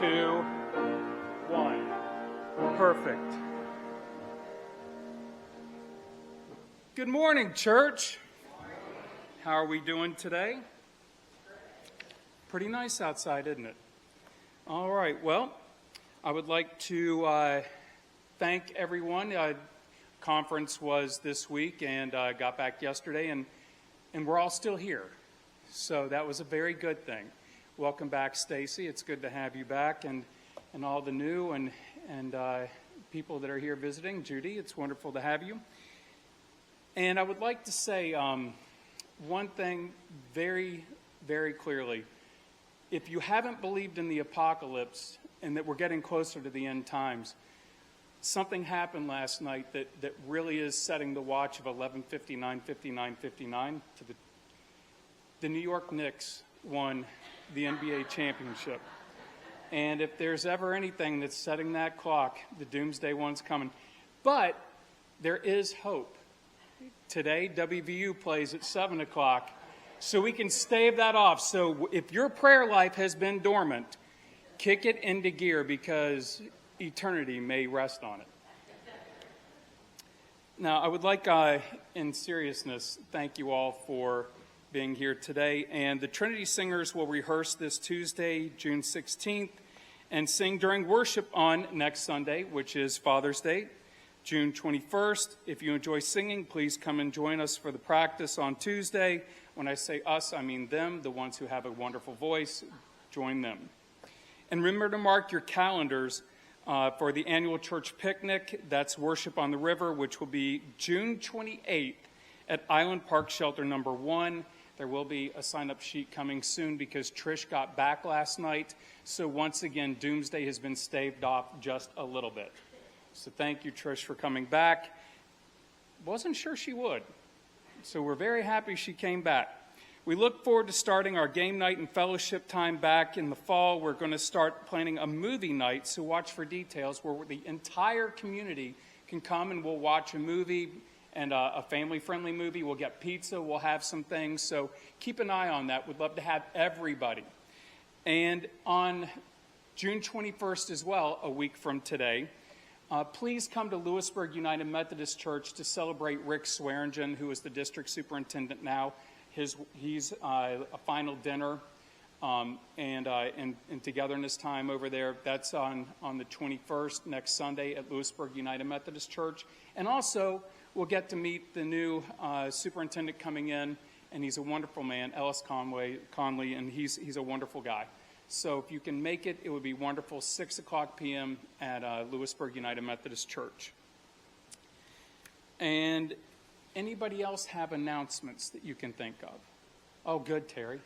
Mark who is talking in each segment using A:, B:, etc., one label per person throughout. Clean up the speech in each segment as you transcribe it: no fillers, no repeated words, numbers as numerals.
A: 2, 1. Perfect. Good morning, church. How are we doing today? Pretty nice outside, isn't it? All right, well, I would like to thank everyone. Conference was this week and got back yesterday, and we're all still here. So that was a very good thing. Welcome back, Stacy. It's good to have you back, and all the new and people that are here visiting. Judy, it's wonderful to have you. And I would like to say one thing very, very clearly. If you haven't believed in the apocalypse and that we're getting closer to the end times, something happened last night that really is setting the watch of 11:59:59:59 to the New York Knicks won the NBA championship. And if there's ever anything that's setting that clock, the doomsday one's coming. But there is hope. Today, WVU plays at 7 o'clock, so we can stave that off. So if your prayer life has been dormant, kick it into gear because eternity may rest on it. Now, I would like, in seriousness, thank you all for being here today. And the Trinity singers will rehearse this Tuesday, June 16th, and sing during worship on next Sunday, which is Father's Day, June 21st. If you enjoy singing, please come and join us for the practice on Tuesday. When I say us, I mean them, the ones who have a wonderful voice. Join them. And remember to mark your calendars for the annual church picnic. That's Worship on the River, which will be June 28th at Island Park Shelter number 1. There will be a sign-up sheet coming soon because Trish got back last night. So once again, doomsday has been staved off just a little bit. So thank you, Trish, for coming back. Wasn't sure she would. So we're very happy she came back. We look forward to starting our game night and fellowship time back in the fall. We're going to start planning a movie night, so watch for details, where the entire community can come and we'll watch a movie, and a family-friendly movie. We'll get pizza. We'll have some things. So keep an eye on that. We'd love to have everybody. And on June 21st as well, a week from today, please come to Lewisburg United Methodist Church to celebrate Rick Swearingen, who is the district superintendent now. He's a final dinner and togetherness time over there. That's on the 21st, next Sunday at Lewisburg United Methodist Church. And also, we'll get to meet the new superintendent coming in, and he's a wonderful man, Ellis Conley, and he's a wonderful guy. So if you can make it, it would be wonderful, 6 o'clock p.m. at Lewisburg United Methodist Church. And anybody else have announcements that you can think of? Oh, good, Terry.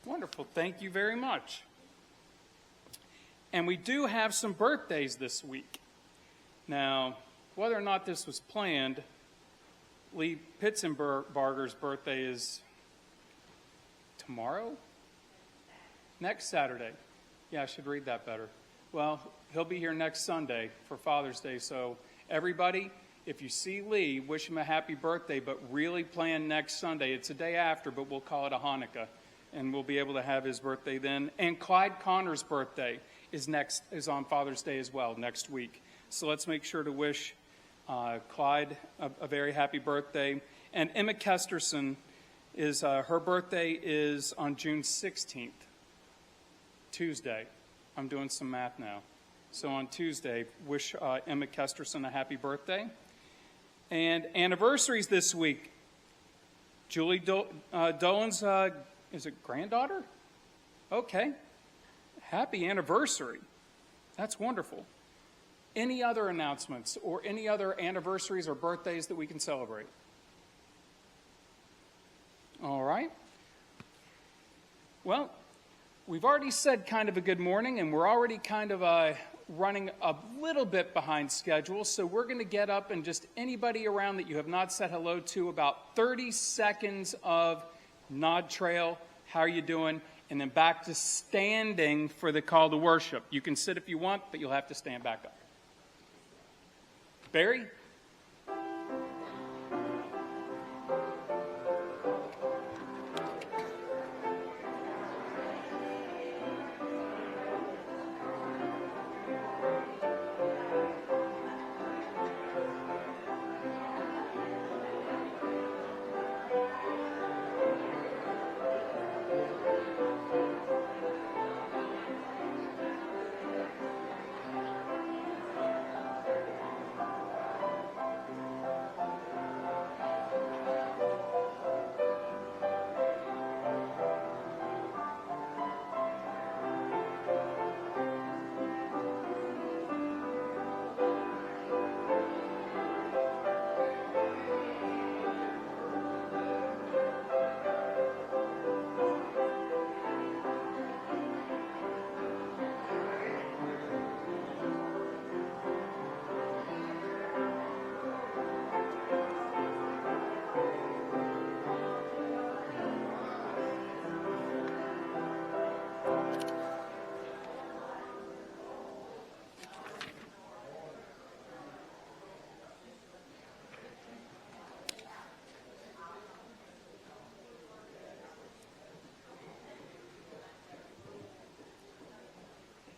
A: Wonderful. Thank you very much. And we do have some birthdays this week. Now, whether or not this was planned, Lee Pitzenbarger's birthday is tomorrow? Next Saturday. Yeah, I should read that better. Well, he'll be here next Sunday for Father's Day. So everybody, if you see Lee, wish him a happy birthday, but really plan next Sunday. It's a day after, but we'll call it a Hanukkah. And we'll be able to have his birthday then. And Clyde Connor's birthday is on Father's Day as well, next week. So let's make sure to wish Clyde a very happy birthday. And Emma Kesterson, her birthday is on June 16th, Tuesday. I'm doing some math now. So on Tuesday, wish Emma Kesterson a happy birthday. And anniversaries this week. Julie Dolan's is it granddaughter? Okay. Happy anniversary. That's wonderful. Any other announcements or any other anniversaries or birthdays that we can celebrate? All right. Well, we've already said kind of a good morning, and we're already kind of running a little bit behind schedule, so we're going to get up and just anybody around that you have not said hello to, about 30 seconds of nod trail, how are you doing, and then back to standing for the call to worship. You can sit if you want, but you'll have to stand back up. Barry?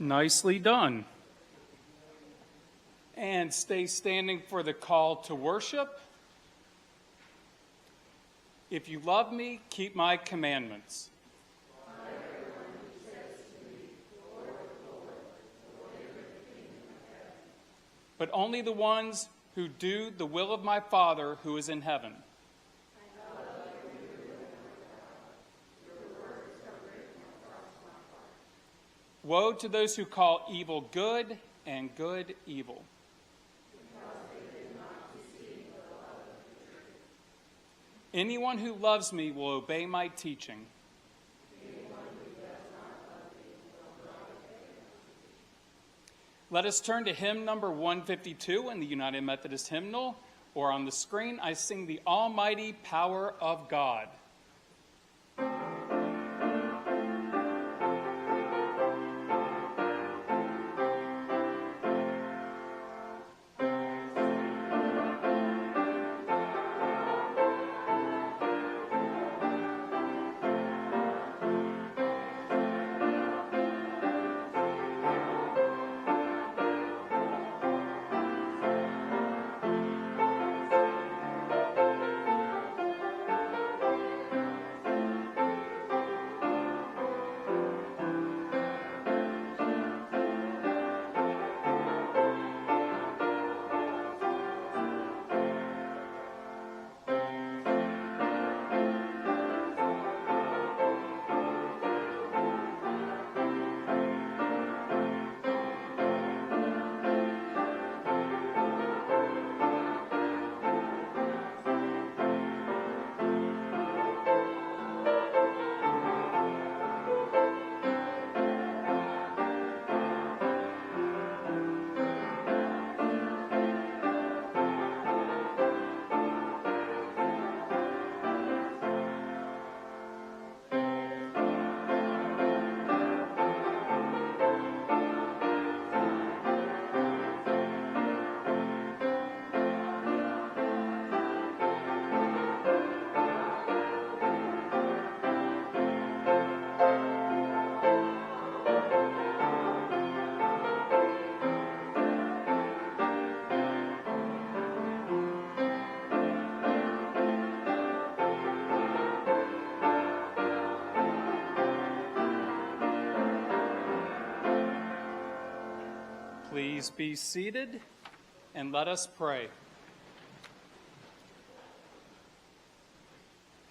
A: Nicely done. And stay standing for the call to worship. If you love me, keep my commandments. But only the ones who do the will of my Father who is in heaven. Woe to those who call evil good and good evil. Anyone who loves me will obey my teaching. Let us turn to hymn number 152 in the United Methodist Hymnal, or on the screen I sing the Almighty Power of God. Please be seated and let us pray.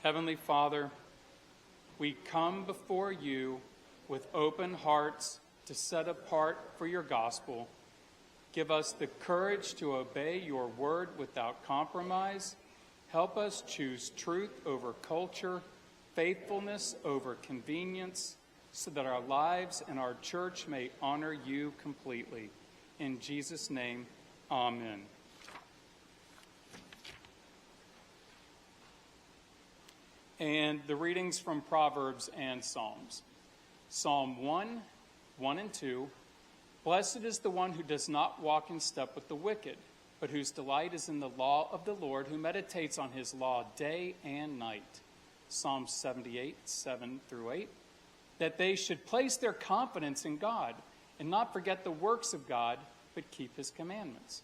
A: Heavenly Father, we come before you with open hearts to set apart for your gospel. Give us the courage to obey your word without compromise. Help us choose truth over culture, faithfulness over convenience, so that our lives and our church may honor you completely. In Jesus' name, amen. And the readings from Proverbs and Psalms. Psalm 1, 1 and 2. Blessed is the one who does not walk in step with the wicked, but whose delight is in the law of the Lord, who meditates on his law day and night. Psalm 78, 7 through 8. That they should place their confidence in God and not forget the works of God, but keep his commandments.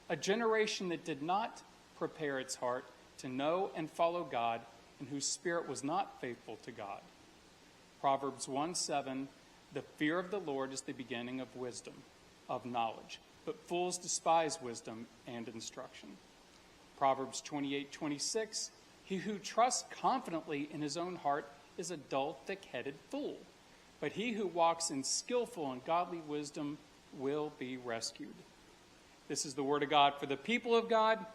A: A generation that did not prepare its heart to know and follow God, and whose spirit was not faithful to God. Proverbs 1:7, the fear of the Lord is the beginning of wisdom, of knowledge, but fools despise wisdom and instruction. Proverbs 28:26, he who trusts confidently in his own heart is a dull, thick-headed fool, but he who walks in skillful and godly wisdom will be rescued. This is the word of God for the people of God.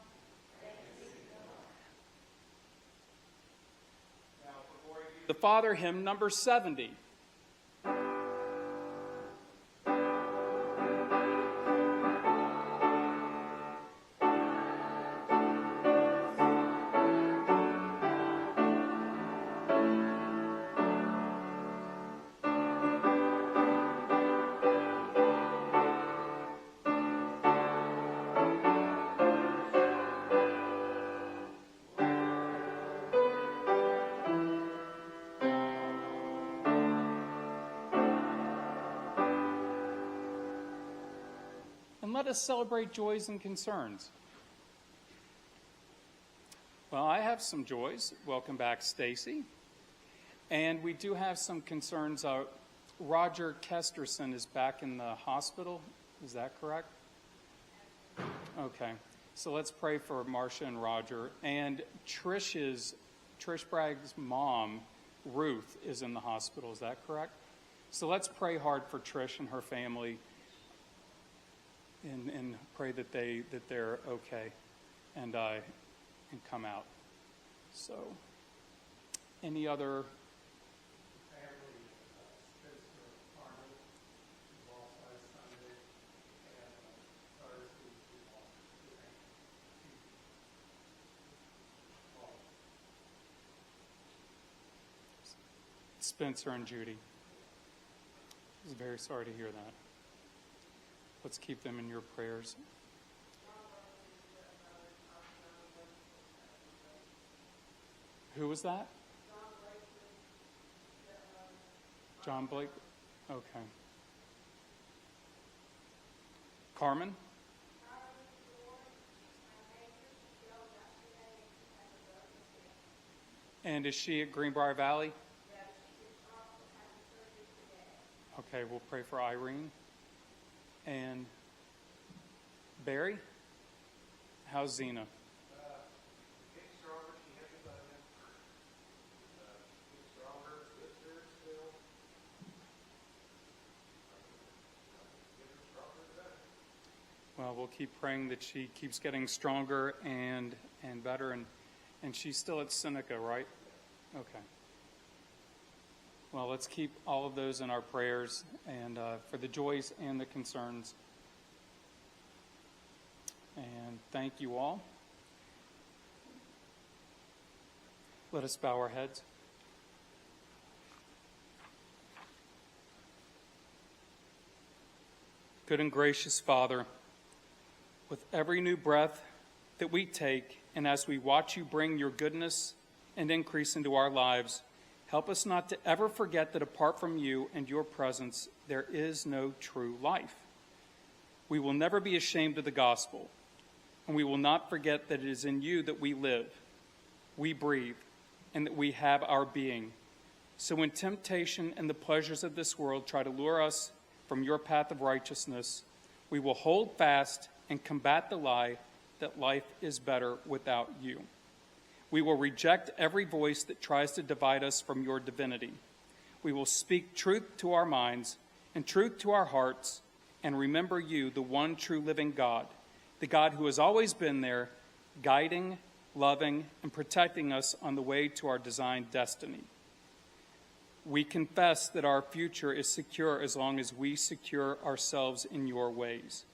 A: The Father hymn number 70. Let us celebrate joys and concerns. Well, I have some joys. Welcome back, Stacy. And we do have some concerns. Roger Kesterson is back in the hospital. Is that correct? Okay. So let's pray for Marcia and Roger. And Trish Bragg's mom, Ruth, is in the hospital. Is that correct? So let's pray hard for Trish and her family. And pray that they're okay and come out. So, any other? Spencer and Judy. I was very sorry to hear that. Let's keep them in your prayers. Who was that? John Blake? Okay. Carmen? And is she at Greenbrier Valley? Okay, we'll pray for Irene. And Barry? How's Zena?
B: Getting stronger. She has a button. Getting stronger. Good still. Getting stronger today.
A: Well, we'll keep praying that she keeps getting stronger and better. And she's still at Seneca, right? Okay. Well, let's keep all of those in our prayers and for the joys and the concerns. And thank you all. Let us bow our heads. Good and gracious Father, with every new breath that we take, and as we watch you bring your goodness and increase into our lives, help us not to ever forget that apart from you and your presence, there is no true life. We will never be ashamed of the gospel, and we will not forget that it is in you that we live, we breathe, and that we have our being. So when temptation and the pleasures of this world try to lure us from your path of righteousness, we will hold fast and combat the lie that life is better without you. We will reject every voice that tries to divide us from your divinity. We will speak truth to our minds and truth to our hearts and remember you, the one true living God, the God who has always been there, guiding, loving, and protecting us on the way to our designed destiny. We confess that our future is secure as long as we secure ourselves in your ways.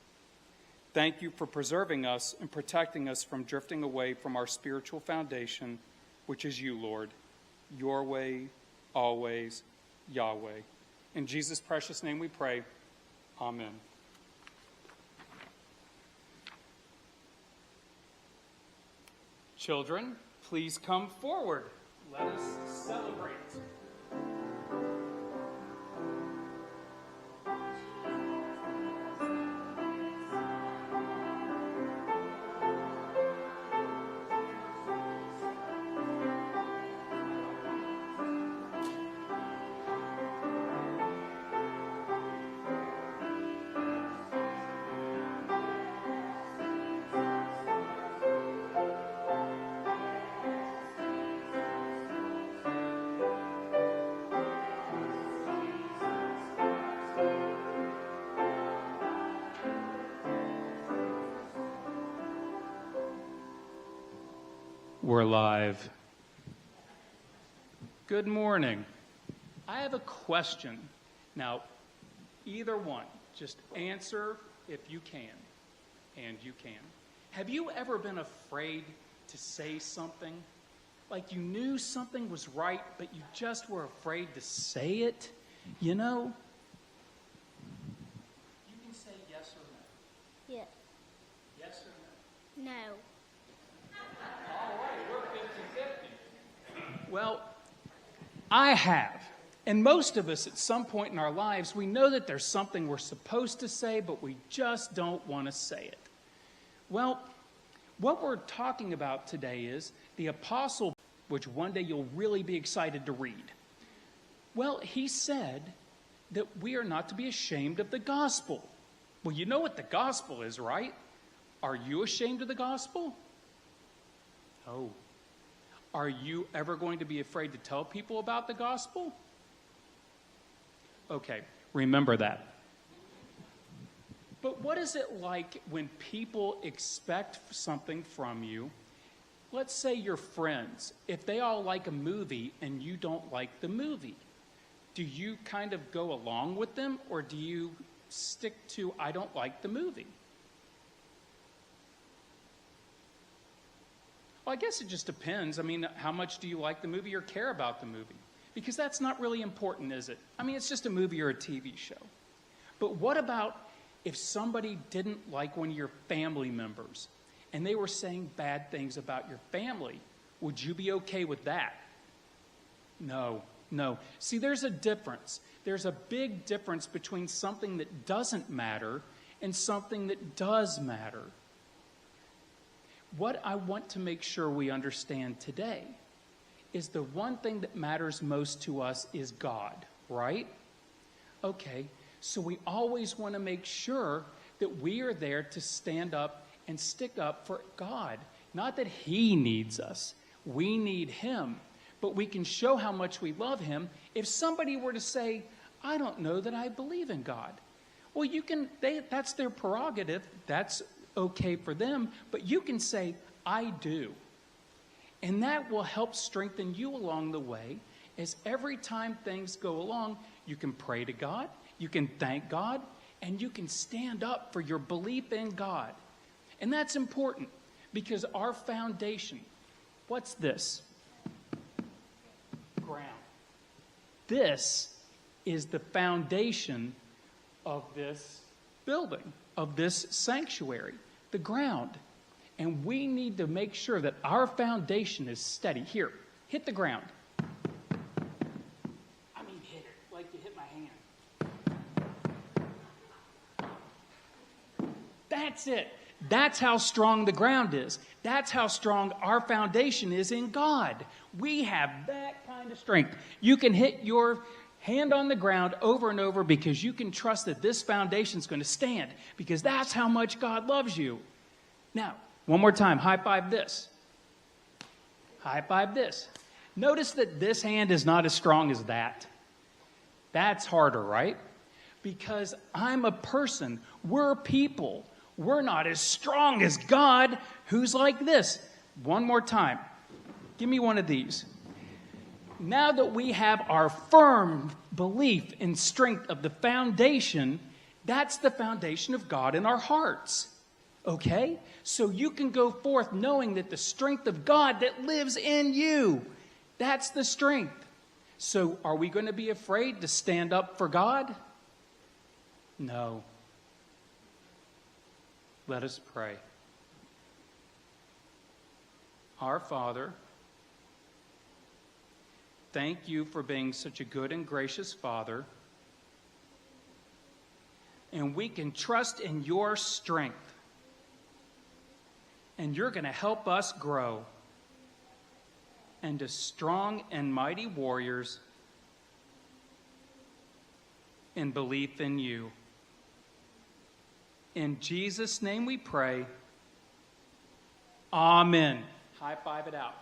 A: Thank you for preserving us and protecting us from drifting away from our spiritual foundation, which is you, Lord. Your way, always, Yahweh. In Jesus' precious name we pray. Amen. Children, please come forward. Let us celebrate. We're live. Good morning. I have a question. Now, either one, just answer if you can, and you can. Have you ever been afraid to say something? Like you knew something was right, but you just were afraid to say it? You know? You can say yes or no.
C: Yes.
A: Yes or no?
C: No.
A: All right, we're 50-50. Well, I have. And most of us, at some point in our lives, we know that there's something we're supposed to say, but we just don't want to say it. Well, what we're talking about today is the apostle, which one day you'll really be excited to read. Well, he said that we are not to be ashamed of the gospel. Well, you know what the gospel is, right? Are you ashamed of the gospel? Oh. Are you ever going to be afraid to tell people about the gospel? Okay, remember that. But what is it like when people expect something from you? Let's say your friends, if they all like a movie and you don't like the movie, do you kind of go along with them, or do you stick to, I don't like the movie? Well, I guess it just depends. I mean, how much do you like the movie or care about the movie? Because that's not really important, is it? I mean, it's just a movie or a TV show. But what about if somebody didn't like one of your family members and they were saying bad things about your family? Would you be okay with that? No. See, there's a difference. There's a big difference between something that doesn't matter and something that does matter. What I want to make sure we understand today is the one thing that matters most to us is God, right? Okay, so we always want to make sure that we are there to stand up and stick up for God. Not that He needs us. We need Him. But we can show how much we love Him if somebody were to say, I don't know that I believe in God. Well, that's their prerogative. That's okay for them, but you can say, I do. And that will help strengthen you along the way, as every time things go along, you can pray to God, you can thank God, and you can stand up for your belief in God. And that's important, because our foundation, what's this? Ground. This is the foundation of this building, of this sanctuary. The ground. And we need to make sure that our foundation is steady. Here, hit the ground. I mean, hit it like you hit my hand. That's it. That's how strong the ground is. That's how strong our foundation is in God. We have that kind of strength. You can hit your hand on the ground over and over because you can trust that this foundation is going to stand, because that's how much God loves you. Now, one more time, high five this. High five this. Notice that this hand is not as strong as that. That's harder, right? Because I'm a person. We're people. We're not as strong as God, who's like this. One more time. Give me one of these. Now that we have our firm belief and strength of the foundation, that's the foundation of God in our hearts. Okay? So you can go forth knowing that the strength of God that lives in you, that's the strength. So are we going to be afraid to stand up for God? No. Let us pray. Our Father, thank you for being such a good and gracious Father. And we can trust in your strength. And you're going to help us grow into strong and mighty warriors in belief in you. In Jesus' name we pray. Amen. High five it out.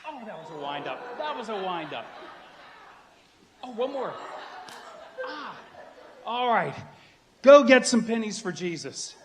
A: Oh, that was a wind up. That was a wind up. Oh, one more. All right. Go get some pennies for Jesus.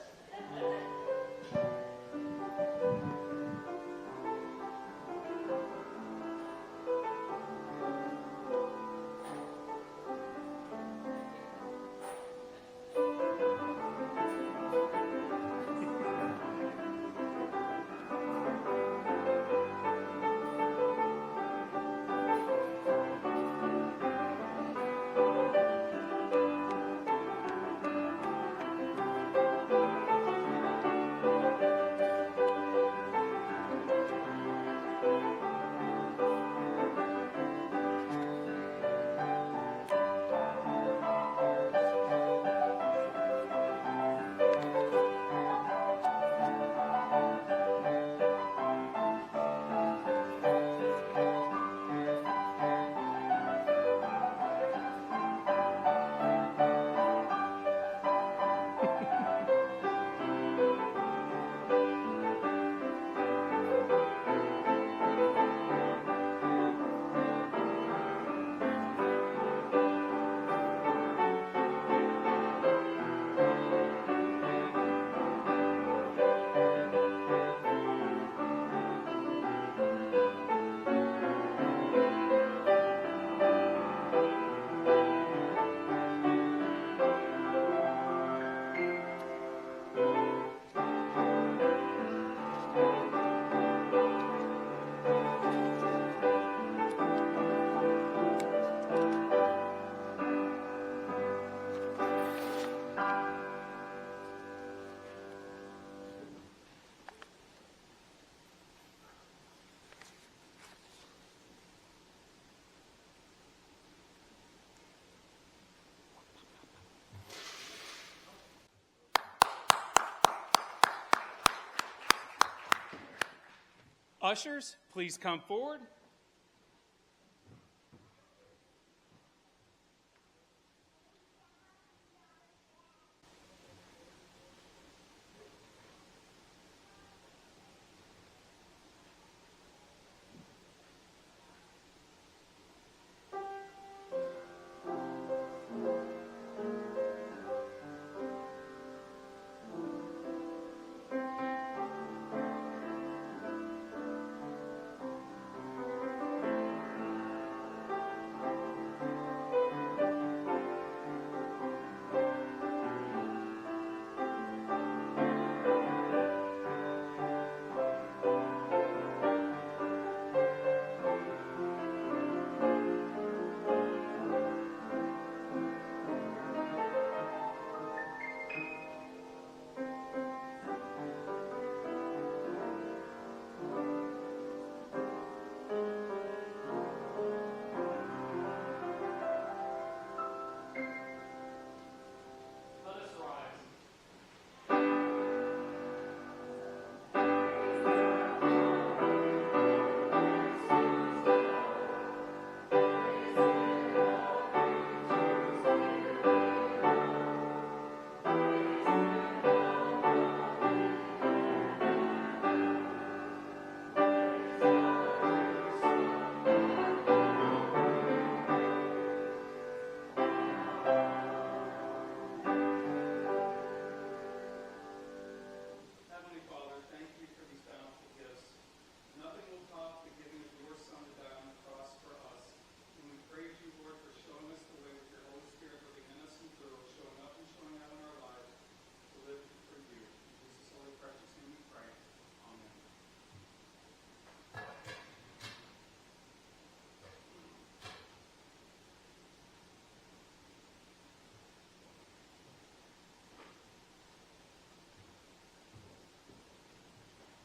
A: Ushers, please come forward.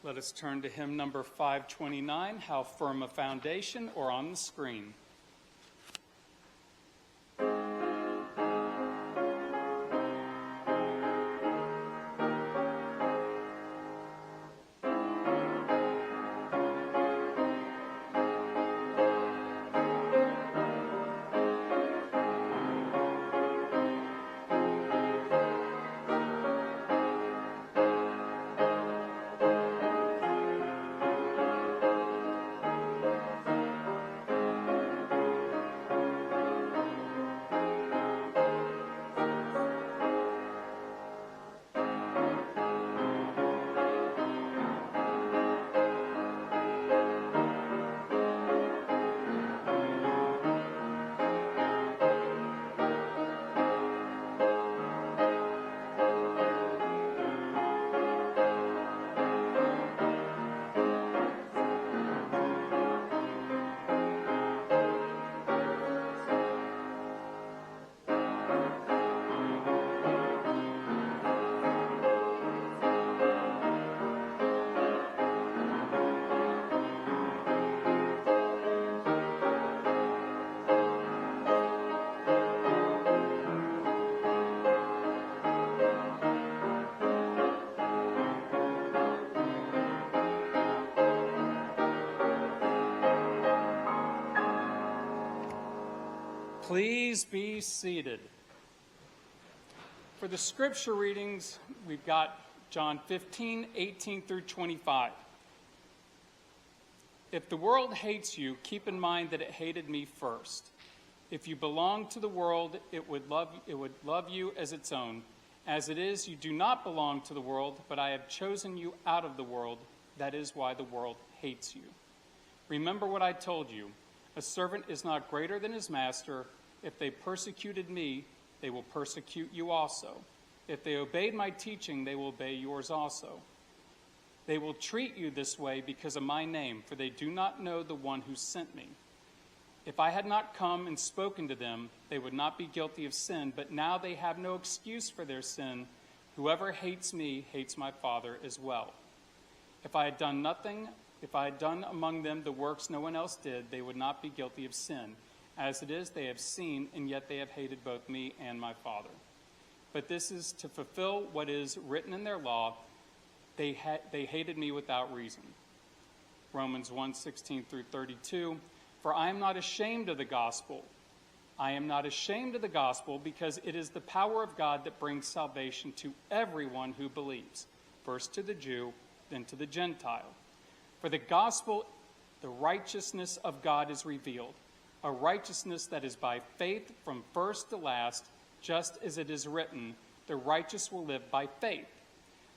A: Let us turn to hymn number 529, How Firm a Foundation, or on the screen. Please be seated. For the scripture readings, we've got John 15, 18 through 25. If the world hates you, keep in mind that it hated me first. If you belong to the world, it would love you as its own. As it is, you do not belong to the world, but I have chosen you out of the world. That is why the world hates you. Remember what I told you. A servant is not greater than his master. If they persecuted me, they will persecute you also. If they obeyed my teaching, they will obey yours also. They will treat you this way because of my name, for they do not know the one who sent me. If I had not come and spoken to them, they would not be guilty of sin, but now they have no excuse for their sin. Whoever hates me hates my Father as well. If I had done among them the works no one else did, they would not be guilty of sin. As it is, they have seen, and yet they have hated both me and my Father. But this is to fulfill what is written in their law. They hated me without reason. Romans 1, 16 through 32. For I am not ashamed of the gospel. I am not ashamed of the gospel because it is the power of God that brings salvation to everyone who believes, first to the Jew, then to the Gentile. For the gospel, the righteousness of God is revealed, a righteousness that is by faith from first to last, just as it is written, the righteous will live by faith.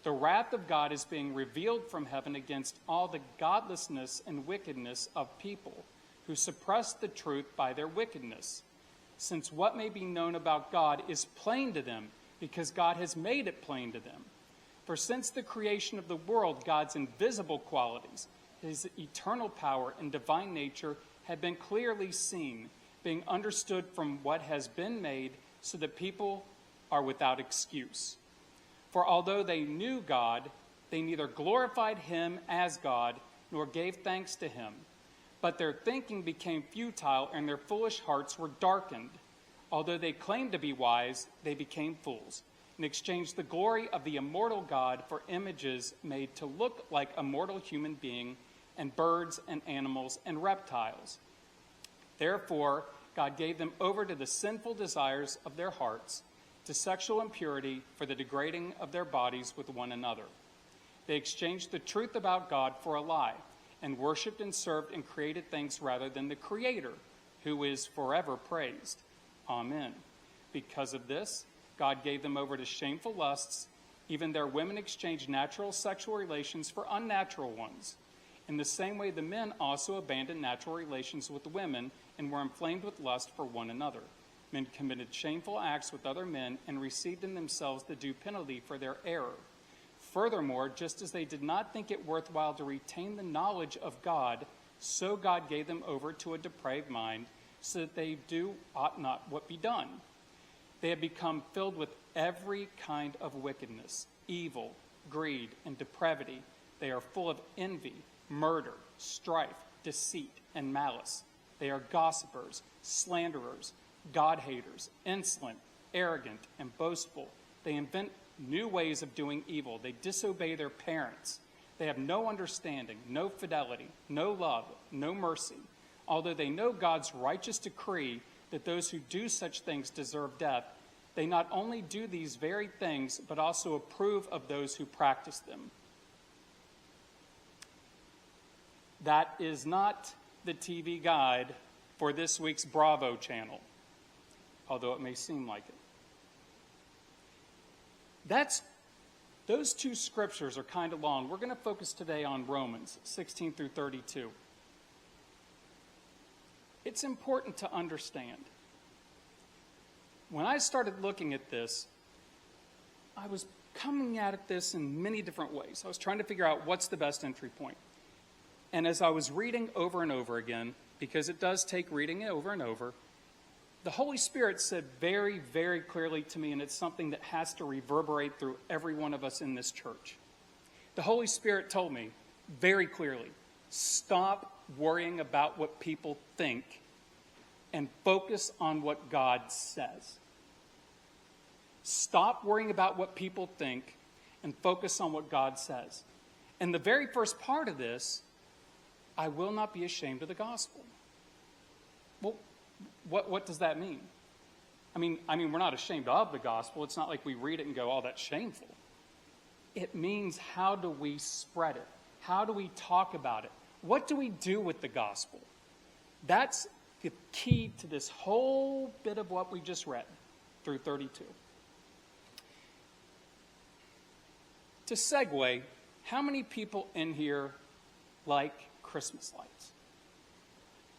A: The wrath of God is being revealed from heaven against all the godlessness and wickedness of people who suppress the truth by their wickedness. Since what may be known about God is plain to them, because God has made it plain to them. For since the creation of the world, God's invisible qualities, his eternal power and divine nature have been clearly seen, being understood from what has been made, so that people are without excuse. For although they knew God, they neither glorified him as God, nor gave thanks to him. But their thinking became futile, and their foolish hearts were darkened. Although they claimed to be wise, they became fools, and exchanged the glory of the immortal God for images made to look like a mortal human being, and birds and animals and reptiles. Therefore, God gave them over to the sinful desires of their hearts, to sexual impurity for the degrading of their bodies with one another. They exchanged the truth about God for a lie, and worshipped and served and created things rather than the Creator, who is forever praised. Amen. Because of this, God gave them over to shameful lusts. Even their women exchanged natural sexual relations for unnatural ones. In the same way, the men also abandoned natural relations with the women and were inflamed with lust for one another. Men committed shameful acts with other men and received in themselves the due penalty for their error. Furthermore, just as they did not think it worthwhile to retain the knowledge of God, so God gave them over to a depraved mind, so that they ought not what be done. They have become filled with every kind of wickedness, evil, greed, and depravity. They are full of envy, murder, strife, deceit, and malice. They are gossipers, slanderers, God-haters, insolent, arrogant, and boastful. They invent new ways of doing evil. They disobey their parents. They have no understanding, no fidelity, no love, no mercy. Although they know God's righteous decree that those who do such things deserve death, they not only do these very things, but also approve of those who practice them. That is not the TV guide for this week's Bravo channel, although it may seem like it. Those two scriptures are kind of long. We're going to focus today on Romans 16 through 32. It's important to understand. When I started looking at this, I was coming at this in many different ways. I was trying to figure out what's the best entry point. And as I was reading over and over again, because it does take reading it over and over, the Holy Spirit said very, very clearly to me, and it's something that has to reverberate through every one of us in this church. The Holy Spirit told me very clearly, stop worrying about what people think and focus on what God says. Stop worrying about what people think and focus on what God says. And the very first part of this, I will not be ashamed of the gospel. Well, what does that mean? I mean, we're not ashamed of the gospel. It's not like we read it and go, oh, that's shameful. It means, how do we spread it? How do we talk about it? What do we do with the gospel? That's the key to this whole bit of what we just read through 32. To segue, how many people in here like Christmas lights?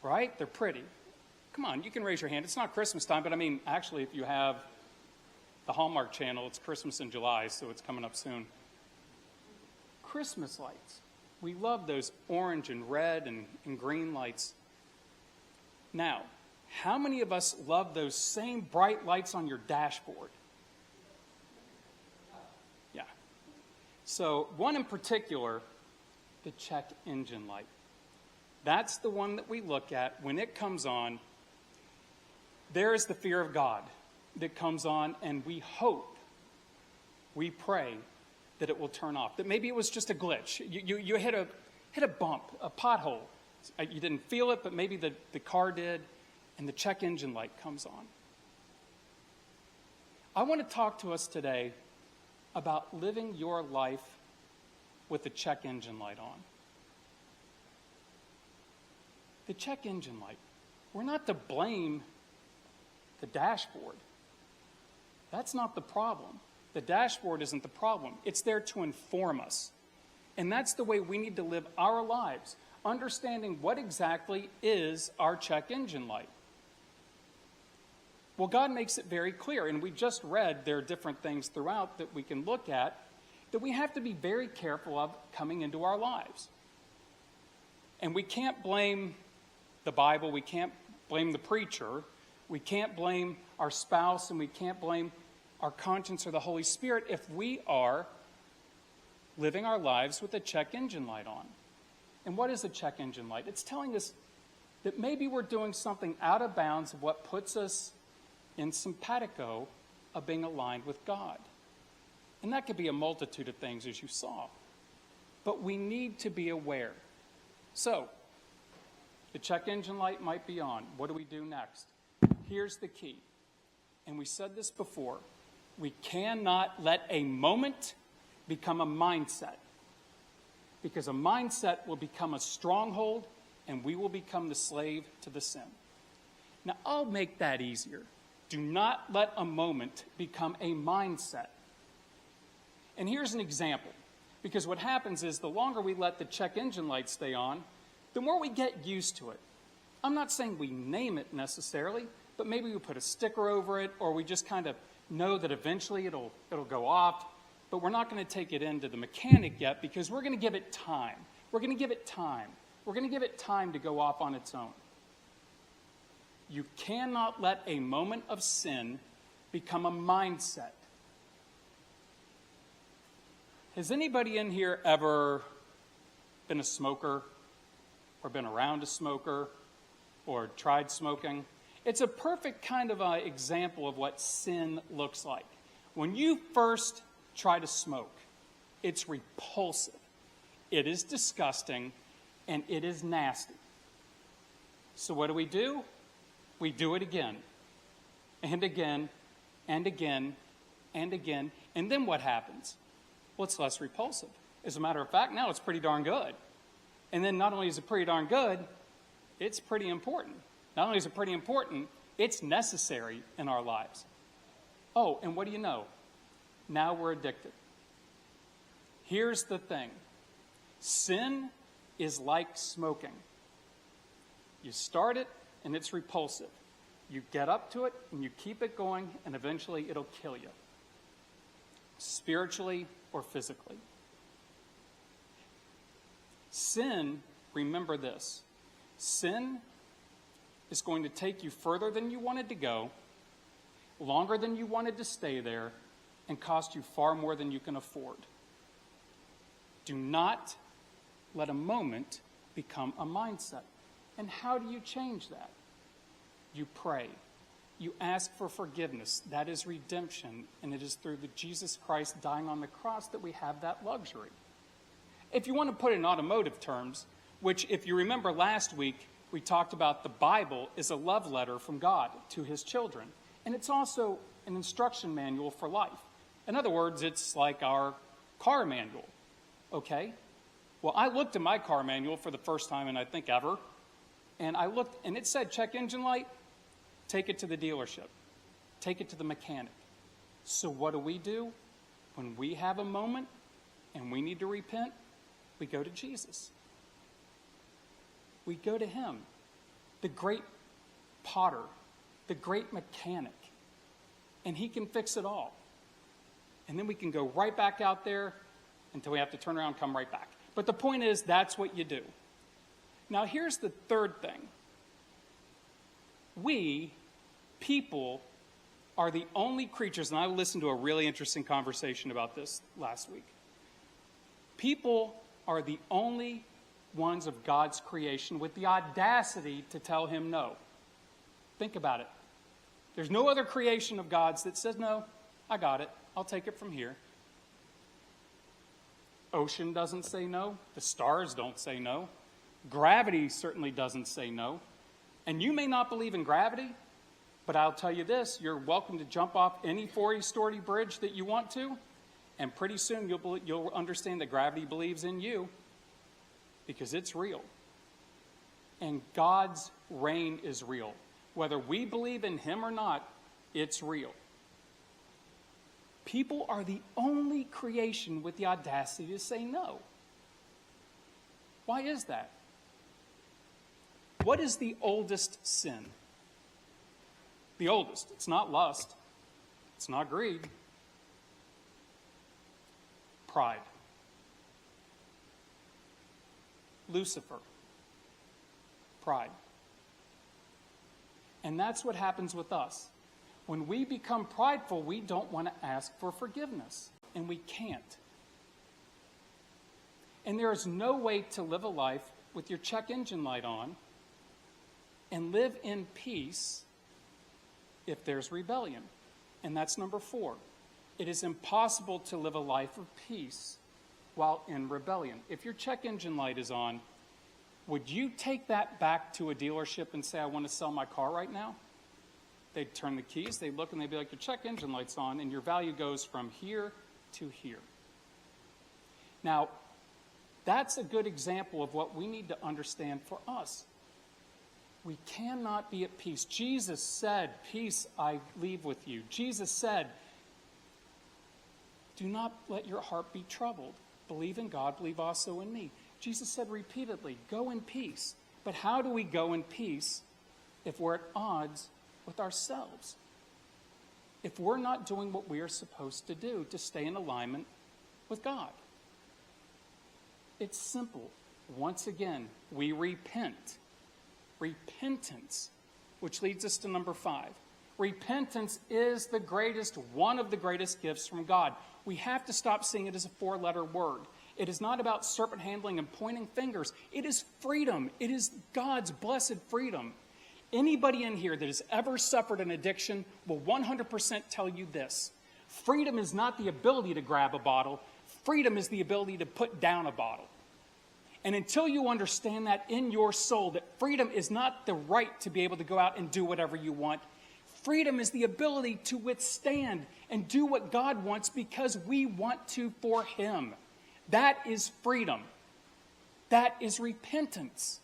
A: Right? They're pretty. Come on, you can raise your hand. It's not Christmas time, but I mean, actually, if you have the Hallmark Channel, it's Christmas in July, so it's coming up soon. Christmas lights. We love those orange and red and green lights. Now, how many of us love those same bright lights on your dashboard? Yeah. So one in particular, the check engine light. That's the one that we look at. When it comes on, there is the fear of God that comes on, and we hope, we pray that it will turn off. That maybe it was just a glitch. You hit a bump, a pothole. You didn't feel it, but maybe the car did, and the check engine light comes on. I want to talk to us today about living your life with the check engine light on. The check engine light. We're not to blame the dashboard. That's not the problem. The dashboard isn't the problem. It's there to inform us. And that's the way we need to live our lives, understanding what exactly is our check engine light. Well, God makes it very clear, and we just read there are different things throughout that we can look at that we have to be very careful of coming into our lives. And we can't blame the Bible, we can't blame the preacher, we can't blame our spouse, and we can't blame our conscience or the Holy Spirit if we are living our lives with a check engine light on. And what is a check engine light? It's telling us that maybe we're doing something out of bounds of what puts us in simpatico of being aligned with God. And that could be a multitude of things, as you saw. But we need to be aware. So, the check engine light might be on. What do we do next? Here's the key. And we said this before. We cannot let a moment become a mindset. Because a mindset will become a stronghold, and we will become the slave to the sin. Now, I'll make that easier. Do not let a moment become a mindset. And here's an example. Because what happens is the longer we let the check engine light stay on, the more we get used to it. I'm not saying we name it necessarily, but maybe we put a sticker over it, or we just kind of know that eventually it'll go off. But we're not going to take it into the mechanic yet, because we're going to give it time. We're going to give it time. We're going to give it time to go off on its own. You cannot let a moment of sin become a mindset. Has anybody in here ever been a smoker or been around a smoker or tried smoking, it's a perfect kind of example of what sin looks like. When you first try to smoke, it's repulsive, it is disgusting, and it is nasty. So what do? We do it again, and again, and again, and again, and then what happens? Well, it's less repulsive. As a matter of fact, now it's pretty darn good. And then not only is it pretty darn good, it's pretty important. Not only is it pretty important, it's necessary in our lives. Oh, and what do you know? Now we're addicted. Here's the thing. Sin is like smoking. You start it, and it's repulsive. You get up to it, and you keep it going, and eventually it'll kill you, spiritually or physically. Sin, remember this, sin is going to take you further than you wanted to go, longer than you wanted to stay there, and cost you far more than you can afford. Do not let a moment become a mindset. And how do you change that? You pray. You ask for forgiveness. That is redemption, and it is through the Jesus Christ dying on the cross that we have that luxury. If you want to put it in automotive terms, which if you remember last week, we talked about the Bible is a love letter from God to his children. And it's also an instruction manual for life. In other words, it's like our car manual, okay? Well, I looked at my car manual for the first time in I think ever, and I looked, and it said check engine light, take it to the dealership, take it to the mechanic. So what do? When we have a moment and we need to repent, we go to Jesus. We go to him, the great potter, the great mechanic, and he can fix it all. And then we can go right back out there until we have to turn around and come right back. But the point is, that's what you do. Now, here's the third thing. We, people, are the only creatures, and I listened to a really interesting conversation about this last week. People are the only ones of God's creation with the audacity to tell him no. Think about it. There's no other creation of God's that says, no, I got it. I'll take it from here. Ocean doesn't say no. The stars don't say no. Gravity certainly doesn't say no. And you may not believe in gravity, but I'll tell you this, you're welcome to jump off any 40-story bridge that you want to, and pretty soon you'll understand that gravity believes in you because it's real. And God's reign is real. Whether we believe in him or not, it's real. People are the only creation with the audacity to say no. Why is that? What is the oldest sin? The oldest. It's not lust. It's not greed. Pride. Lucifer. Pride. And that's what happens with us. When we become prideful, we don't want to ask for forgiveness, and we can't. And there is no way to live a life with your check engine light on and live in peace if there's rebellion. And that's number 4. It is impossible to live a life of peace while in rebellion. If your check engine light is on, would you take that back to a dealership and say, I want to sell my car right now? They'd turn the keys, they'd look, and they'd be like, your check engine light's on, and your value goes from here to here. Now, that's a good example of what we need to understand for us. We cannot be at peace. Jesus said, peace I leave with you. Jesus said, do not let your heart be troubled. Believe in God, believe also in me. Jesus said repeatedly, go in peace. But how do we go in peace if we're at odds with ourselves? If we're not doing what we are supposed to do to stay in alignment with God? It's simple. Once again, we repent. Repentance, which leads us to number 5. Repentance is one of the greatest gifts from God. We have to stop seeing it as a 4-letter word. It is not about serpent handling and pointing fingers. It is freedom. It is God's blessed freedom. Anybody in here that has ever suffered an addiction will 100% tell you this. Freedom is not the ability to grab a bottle. Freedom is the ability to put down a bottle. And until you understand that in your soul, that freedom is not the right to be able to go out and do whatever you want. Freedom is the ability to withstand and do what God wants because we want to for Him. That is freedom. That is repentance.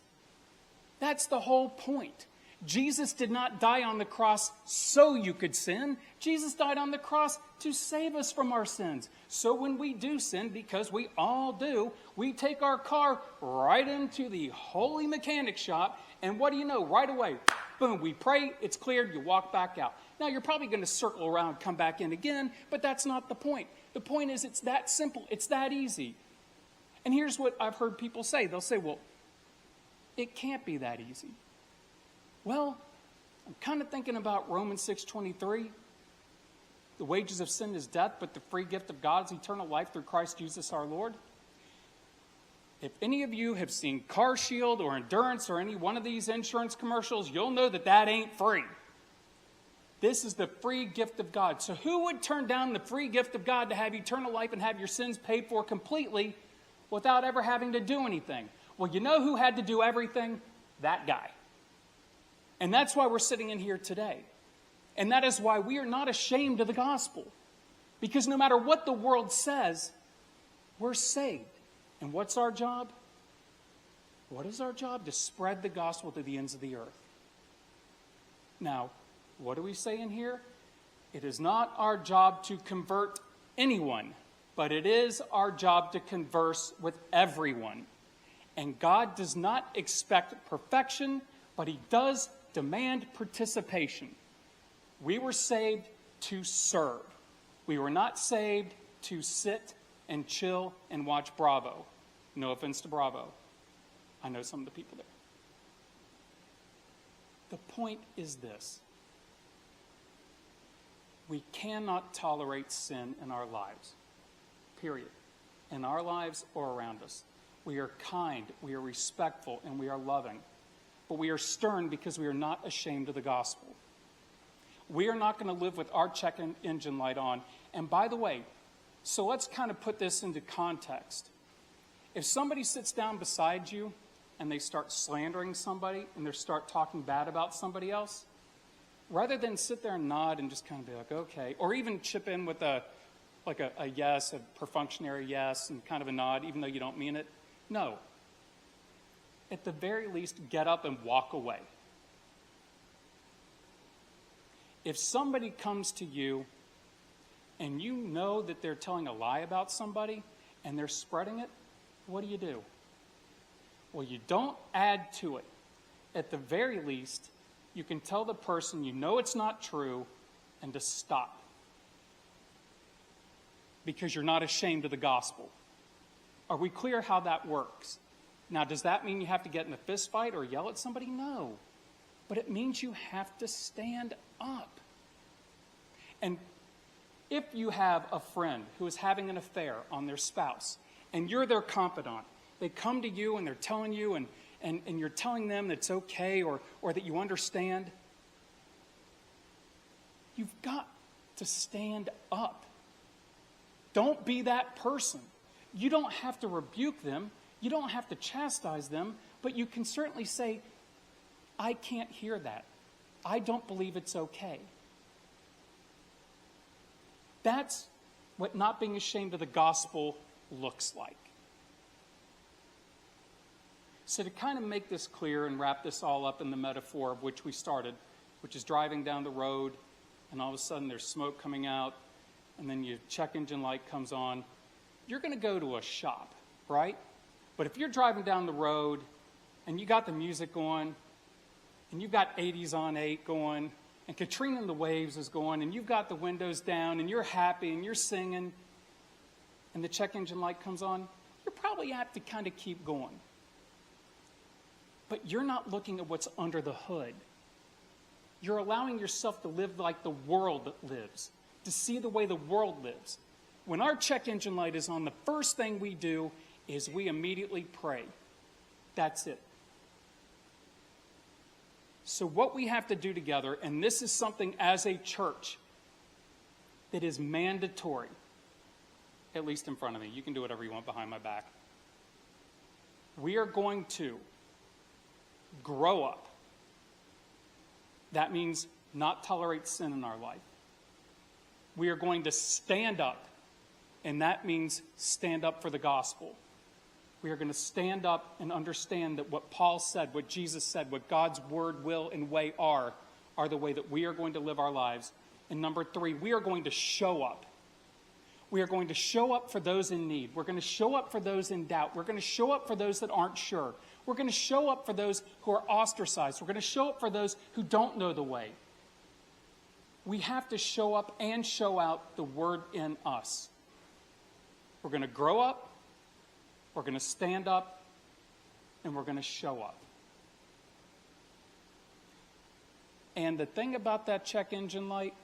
A: That's the whole point. Jesus did not die on the cross so you could sin. Jesus died on the cross to save us from our sins. So when we do sin, because we all do, we take our car right into the holy mechanic shop, and what do you know? Right away, boom, we pray, it's cleared, you walk back out. Now, you're probably going to circle around, come back in again, but that's not the point. The point is it's that simple. It's that easy. And here's what I've heard people say. They'll say, well, it can't be that easy. Well, I'm kind of thinking about Romans 6:23. The wages of sin is death, but the free gift of God is eternal life through Christ Jesus our Lord. If any of you have seen Car Shield or Endurance or any one of these insurance commercials, you'll know that that ain't free. This is the free gift of God. So who would turn down the free gift of God to have eternal life and have your sins paid for completely without ever having to do anything? Well, you know who had to do everything? That guy. And that's why we're sitting in here today. And that is why we are not ashamed of the gospel. Because no matter what the world says, we're saved. And what's our job? What is our job? To spread the gospel to the ends of the earth. Now, what do we say in here? It is not our job to convert anyone, but it is our job to converse with everyone. And God does not expect perfection, but He does demand participation. We were saved to serve. We were not saved to sit and chill and watch Bravo. No offense to Bravo. I know some of the people there. The point is this. We cannot tolerate sin in our lives. Period. In our lives or around us. We are kind, we are respectful, and we are loving. But we are stern because we are not ashamed of the gospel. We are not going to live with our check engine light on. And by the way, so let's kind of put this into context. If somebody sits down beside you and they start slandering somebody and they start talking bad about somebody else, rather than sit there and nod and just kind of be like, okay, or even chip in with a yes, a perfunctory yes, and kind of a nod, even though you don't mean it. No. At the very least, get up and walk away. If somebody comes to you and you know that they're telling a lie about somebody and they're spreading it, what do? Well, you don't add to it. At the very least, you can tell the person you know it's not true and to stop. Because you're not ashamed of the gospel. Are we clear how that works? Now, does that mean you have to get in a fist fight or yell at somebody? No. But it means you have to stand up. And if you have a friend who is having an affair on their spouse, and you're their confidant, they come to you and they're telling you, and you're telling them that it's okay or that you understand, you've got to stand up. Don't be that person. You don't have to rebuke them. You don't have to chastise them, but you can certainly say, I can't hear that. I don't believe it's okay. That's what not being ashamed of the gospel looks like. So to kind of make this clear and wrap this all up in the metaphor of which we started, which is driving down the road, and all of a sudden there's smoke coming out, and then your check engine light comes on, you're going to go to a shop, right? But if you're driving down the road and you got the music on and you've got 80s on 8 going and Katrina and the Waves is going and you've got the windows down and you're happy and you're singing and the check engine light comes on, you're probably apt to kind of keep going. But you're not looking at what's under the hood. You're allowing yourself to live like the world lives, to see the way the world lives. when our check engine light is on, the first thing we do is we immediately pray. That's it. So what we have to do together, and this is something as a church that is mandatory, at least in front of me. You can do whatever you want behind my back. We are going to grow up. That means not tolerate sin in our life. We are going to stand up, and that means stand up for the gospel. We are going to stand up and understand that what Paul said, what Jesus said, what God's word, will, and way are the way that we are going to live our lives. And number 3, we are going to show up. We are going to show up for those in need. We're going to show up for those in doubt. We're going to show up for those that aren't sure. We're going to show up for those who are ostracized. We're going to show up for those who don't know the way. We have to show up and show out the word in us. We're going to grow up, we're going to stand up, and we're going to show up. And the thing about that check engine light,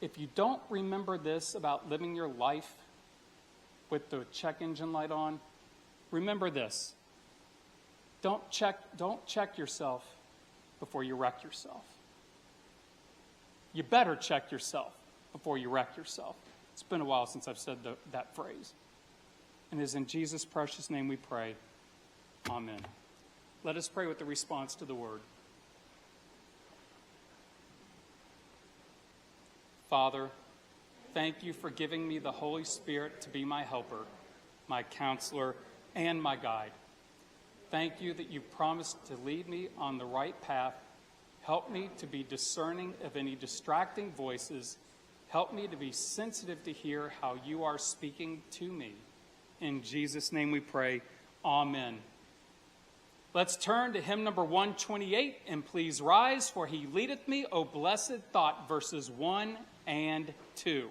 A: if you don't remember this about living your life with the check engine light on, remember this. Don't check yourself before you wreck yourself. You better check yourself before you wreck yourself. It's been a while since I've said that phrase. And it is in Jesus' precious name we pray. Amen. Let us pray with the response to the word. Father, thank you for giving me the Holy Spirit to be my helper, my counselor, and my guide. Thank you that you promised to lead me on the right path. Help me to be discerning of any distracting voices. Help me to be sensitive to hear how you are speaking to me. In Jesus' name we pray. Amen. Let's turn to hymn number 128, and please rise, for he leadeth me, O blessed thought, verses 1 and 2.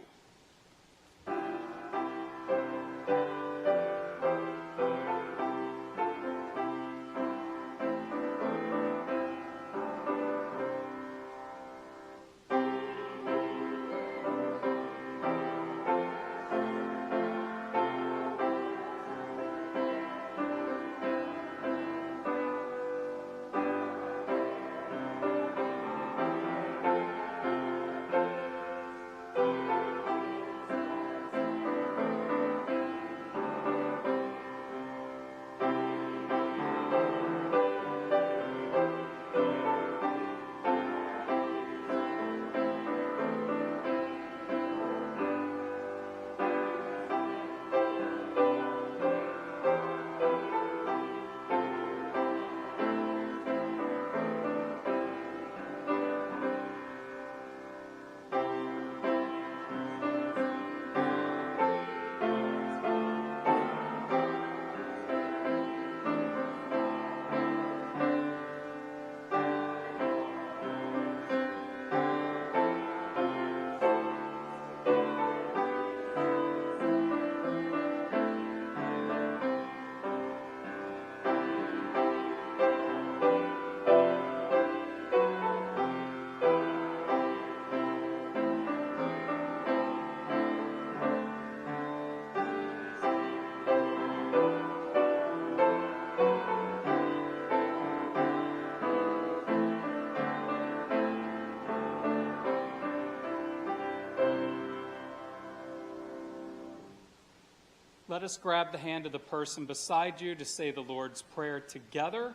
A: Let us grab the hand of the person beside you to say the Lord's Prayer together.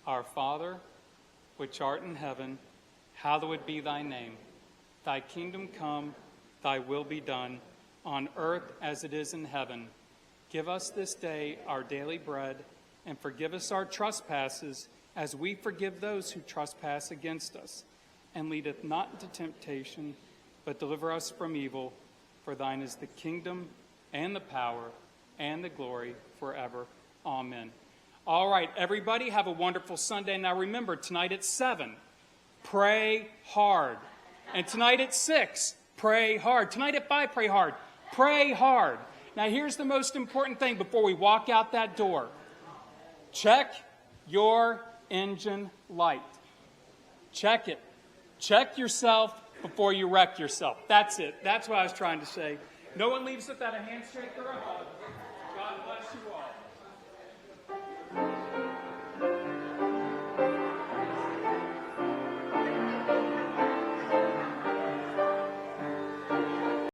A: Our Father, which art in heaven, hallowed be thy name. Thy kingdom come, thy will be done, on earth as it is in heaven. Give us this day our daily bread, and forgive us our trespasses, as we forgive those who trespass against us. And lead us not into temptation, but deliver us from evil. For thine is the kingdom, and the power, and the glory forever. Amen. All right, everybody, have a wonderful Sunday. Now remember, tonight at 7, pray hard. And tonight at 6, pray hard. Tonight at 5, pray hard. Pray hard. Now here's the most important thing before we walk out that door. Check your engine light. Check it. Check yourself before you wreck yourself. That's it. That's what I was trying to say. No one leaves without a handshake or a hug.